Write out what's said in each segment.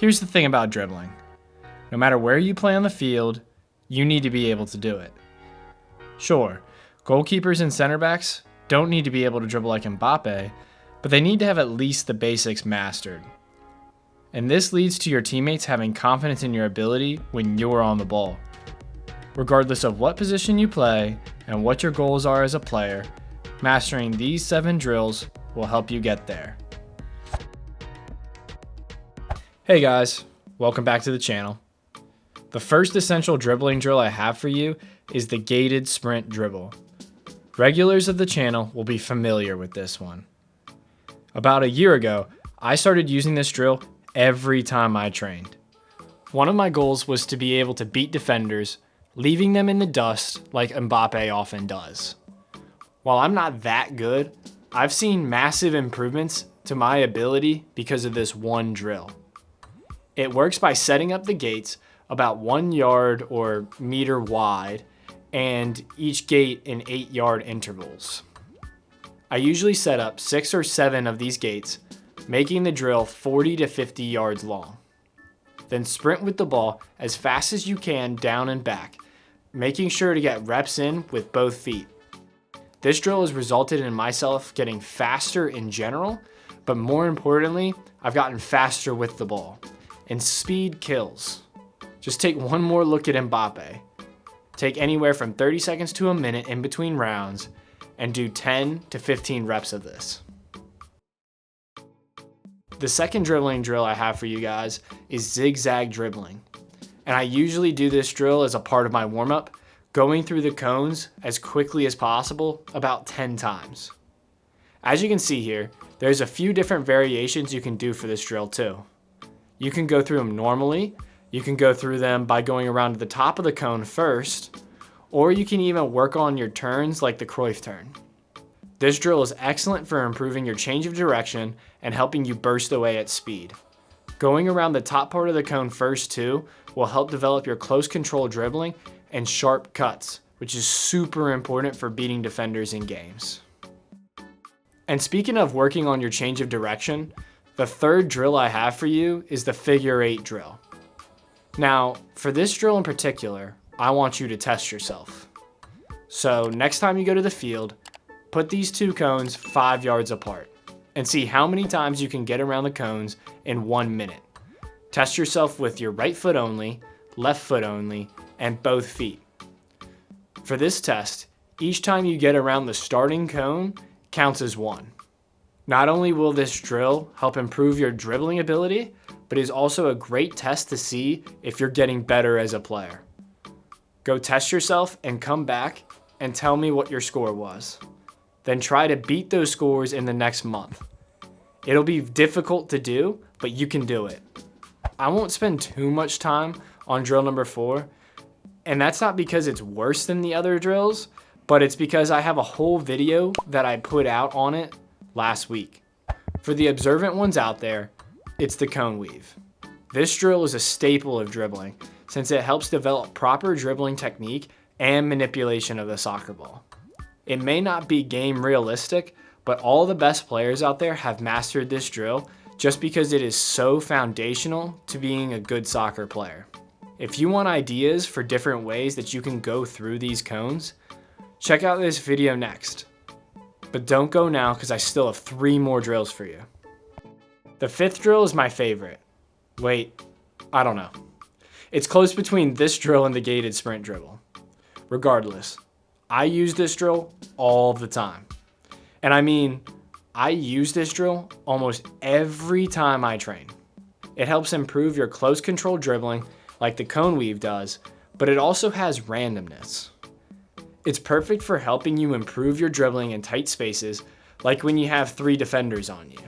Here's the thing about dribbling. No matter where you play on the field, you need to be able to do it. Sure, goalkeepers and center backs don't need to be able to dribble like Mbappe, but they need to have at least the basics mastered. And this leads to your teammates having confidence in your ability when you're on the ball. Regardless of what position you play and what your goals are as a player, mastering these 7 drills will help you get there. Hey guys, welcome back to the channel. The first essential dribbling drill I have for you is the gated sprint dribble. Regulars of the channel will be familiar with this one. About a year ago, I started using this drill every time I trained. One of my goals was to be able to beat defenders, leaving them in the dust like Mbappe often does. While I'm not that good, I've seen massive improvements to my ability because of this one drill. It works by setting up the gates about 1 yard or meter wide, and each gate in 8-yard intervals. I usually set up 6 or 7 of these gates, making the drill 40 to 50 yards long. Then sprint with the ball as fast as you can down and back, making sure to get reps in with both feet. This drill has resulted in myself getting faster in general, but more importantly, I've gotten faster with the ball. And speed kills. Just take one more look at Mbappe. Take anywhere from 30 seconds to a minute in between rounds and do 10 to 15 reps of this. The second dribbling drill I have for you guys is zigzag dribbling. And I usually do this drill as a part of my warm-up, going through the cones as quickly as possible about 10 times. As you can see here, there's a few different variations you can do for this drill too. You can go through them normally, you can go through them by going around to the top of the cone first, or you can even work on your turns like the Cruyff turn. This drill is excellent for improving your change of direction and helping you burst away at speed. Going around the top part of the cone first too will help develop your close control dribbling and sharp cuts, which is super important for beating defenders in games. And speaking of working on your change of direction, the third drill I have for you is the figure 8 drill. Now, for this drill in particular, I want you to test yourself. So next time you go to the field, put these 2 cones 5 yards apart and see how many times you can get around the cones in 1 minute. Test yourself with your right foot only, left foot only, and both feet. For this test, each time you get around the starting cone counts as 1. Not only will this drill help improve your dribbling ability, but it is also a great test to see if you're getting better as a player. Go test yourself and come back and tell me what your score was. Then try to beat those scores in the next month. It'll be difficult to do, but you can do it. I won't spend too much time on drill number 4, and that's not because it's worse than the other drills, but it's because I have a whole video that I put out on it last week. For the observant ones out there, it's the cone weave. This drill is a staple of dribbling since it helps develop proper dribbling technique and manipulation of the soccer ball. It may not be game realistic, but all the best players out there have mastered this drill just because it is so foundational to being a good soccer player. If you want ideas for different ways that you can go through these cones, check out this video next. But don't go now because I still have 3 more drills for you. The 5th drill is my favorite. Wait, I don't know. It's close between this drill and the gated sprint dribble. Regardless, I use this drill all the time. And I mean, I use this drill almost every time I train. It helps improve your close control dribbling like the cone weave does, but it also has randomness. It's perfect for helping you improve your dribbling in tight spaces, like when you have 3 defenders on you.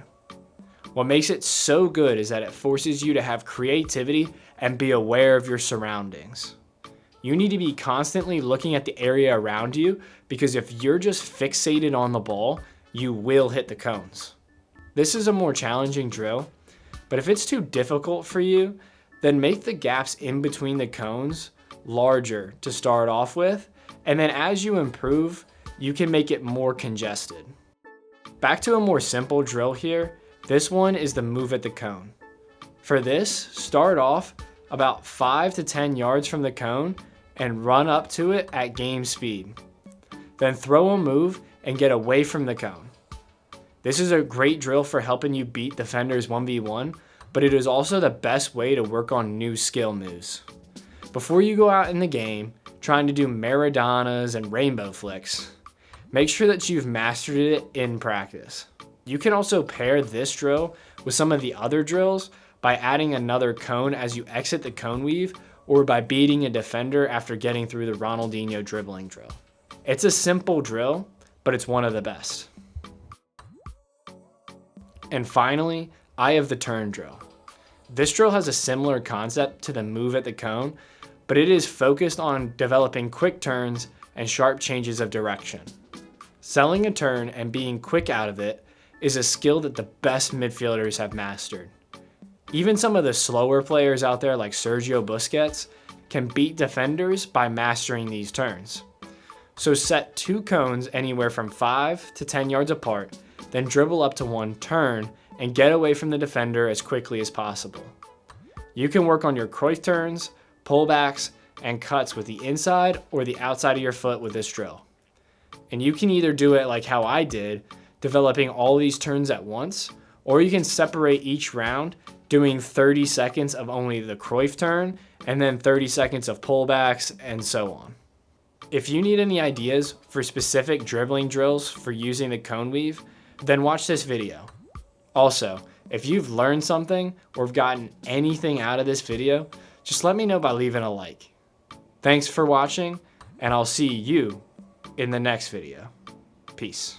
What makes it so good is that it forces you to have creativity and be aware of your surroundings. You need to be constantly looking at the area around you because if you're just fixated on the ball, you will hit the cones. This is a more challenging drill, but if it's too difficult for you, then make the gaps in between the cones larger to start off with, and then as you improve, you can make it more congested. Back to a more simple drill here, this one is the move at the cone. For this, start off about 5 to 10 yards from the cone and run up to it at game speed. Then throw a move and get away from the cone. This is a great drill for helping you beat defenders 1v1, but it is also the best way to work on new skill moves. Before you go out in the game trying to do Maradonas and rainbow flicks, make sure that you've mastered it in practice. You can also pair this drill with some of the other drills by adding another cone as you exit the cone weave, or by beating a defender after getting through the Ronaldinho dribbling drill. It's a simple drill, but it's one of the best. And finally, eye of the turn drill. This drill has a similar concept to the move at the cone, but it is focused on developing quick turns and sharp changes of direction. Selling a turn and being quick out of it is a skill that the best midfielders have mastered. Even some of the slower players out there like Sergio Busquets can beat defenders by mastering these turns. So set 2 cones anywhere from 5 to 10 yards apart, then dribble up to one turn and get away from the defender as quickly as possible. You can work on your Cruyff turns, pullbacks, and cuts with the inside or the outside of your foot with this drill. And you can either do it like how I did, developing all these turns at once, or you can separate each round doing 30 seconds of only the Cruyff turn and then 30 seconds of pullbacks and so on. If you need any ideas for specific dribbling drills for using the cone weave, then watch this video. Also, if you've learned something or have gotten anything out of this video, just let me know by leaving a like. Thanks for watching, and I'll see you in the next video. Peace.